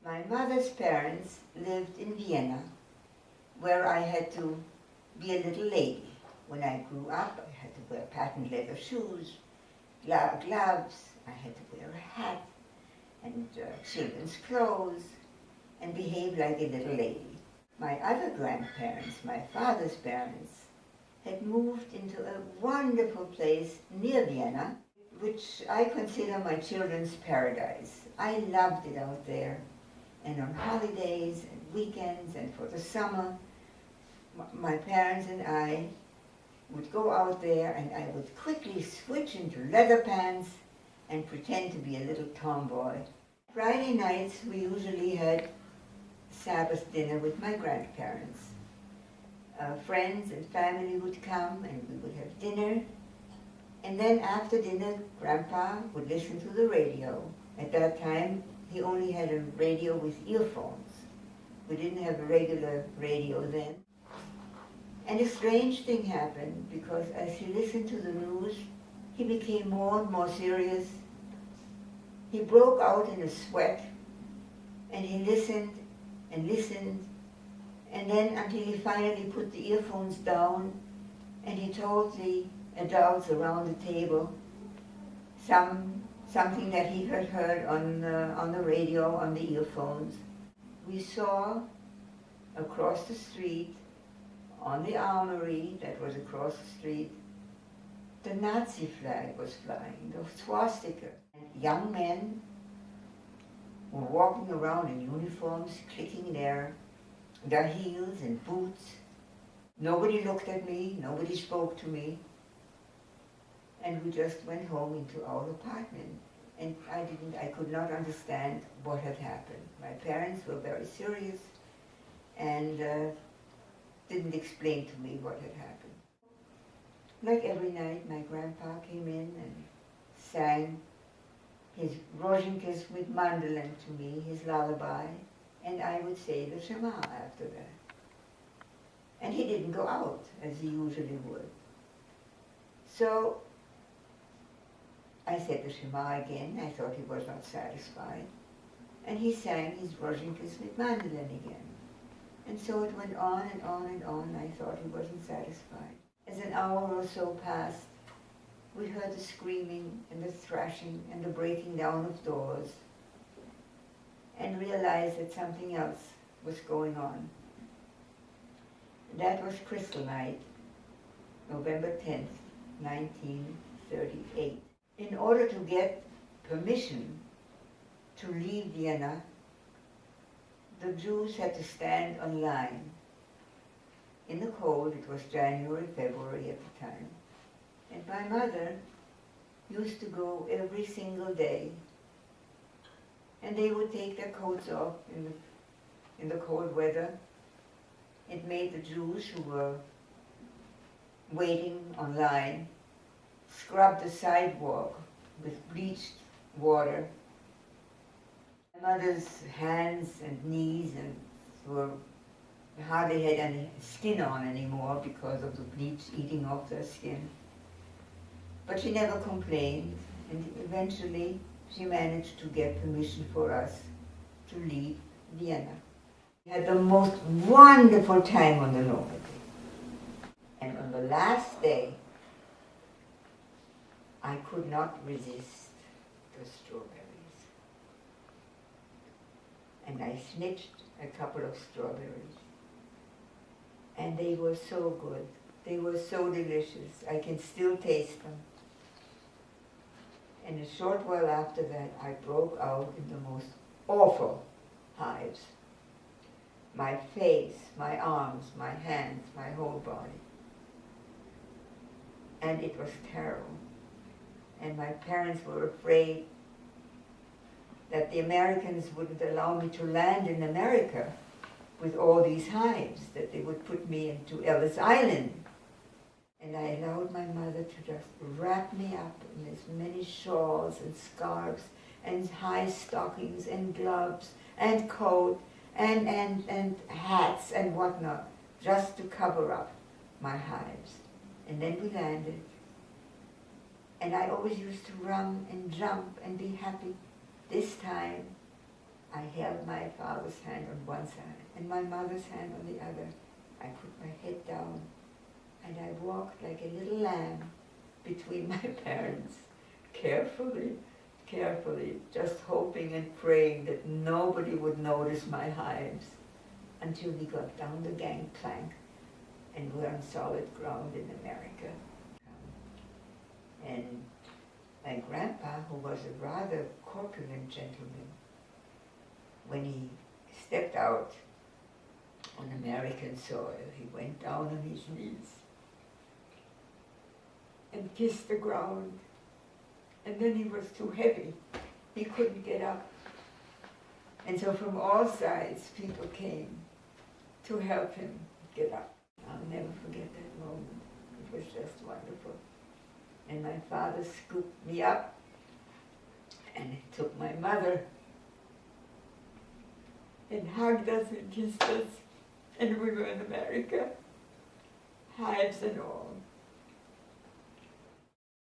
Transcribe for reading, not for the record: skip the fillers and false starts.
My mother's parents lived in Vienna, where I had to be a little lady. When I grew up, I had to wear patent leather shoes, gloves, I had to wear a hat, and children's clothes, and behave like a little lady. My other grandparents, my father's parents, had moved into a wonderful place near Vienna, which I consider my children's paradise. I loved it out there. And on holidays and weekends and for the summer, my parents and I would go out there and I would quickly switch into leather pants and pretend to be a little tomboy. Friday nights we usually had Sabbath dinner with my grandparents. Friends and family would come and we would have dinner. And then after dinner, Grandpa would listen to the radio. At that time, he only had a radio with earphones. We didn't have a regular radio then. And a strange thing happened, because as he listened to the news, he became more and more serious. He broke out in a sweat, and he listened and listened, and then until he finally put the earphones down, and he told the adults around the table something that he had heard on the radio, on the earphones. We saw across the street, on the armory that was across the street, the Nazi flag was flying, the swastika. And young men were walking around in uniforms, clicking their heels and boots. Nobody looked at me, nobody spoke to me. And we just went home into our apartment. And I could not understand what had happened. My parents were very serious and didn't explain to me what had happened. Like every night, my grandpa came in and sang his Rosinkas mit Mandeln to me, his lullaby, and I would say the Shema after that. And he didn't go out, as he usually would. So I said the Shema again. I thought he was not satisfied. And he sang his Rosinkas mit Mandeln again. And so it went on and on and on. I thought he wasn't satisfied. As an hour or so passed, we heard the screaming and the thrashing and the breaking down of doors, and realized that something else was going on. That was Crystal Night, November 10th, 1938. In order to get permission to leave Vienna, the Jews had to stand on line. In the cold, it was January, February at the time. And my mother used to go every single day. And they would take their coats off in the cold weather. It made the Jews who were waiting on line scrub the sidewalk with bleached water. My mother's hands and knees hardly had any skin on anymore because of the bleach eating off their skin. But she never complained, and eventually she managed to get permission for us to leave Vienna. We had the most wonderful time on the Normandy. And on the last day, I could not resist the strawberries. And I snitched a couple of strawberries. And they were so good. They were so delicious. I can still taste them. And a short while after that, I broke out in the most awful hives. My face, my arms, my hands, my whole body. And it was terrible. And my parents were afraid that the Americans wouldn't allow me to land in America with all these hives, that they would put me into Ellis Island. And I allowed my mother to just wrap me up in as many shawls and scarves and high stockings and gloves and coat and hats and whatnot, just to cover up my hives. And then we landed. And I always used to run and jump and be happy. This time, I held my father's hand on one side and my mother's hand on the other. I put my head down and I walked like a little lamb between my parents, carefully, carefully, just hoping and praying that nobody would notice my hives, until we got down the gangplank and were on solid ground in America. And my grandpa, who was a rather corpulent gentleman, when he stepped out on American soil, he went down on his knees and kissed the ground. And then he was too heavy. He couldn't get up. And so from all sides, people came to help him get up. I'll never forget that moment. It was just wonderful. And my father scooped me up and took my mother and hugged us and kissed us. And we were in America, hives and all.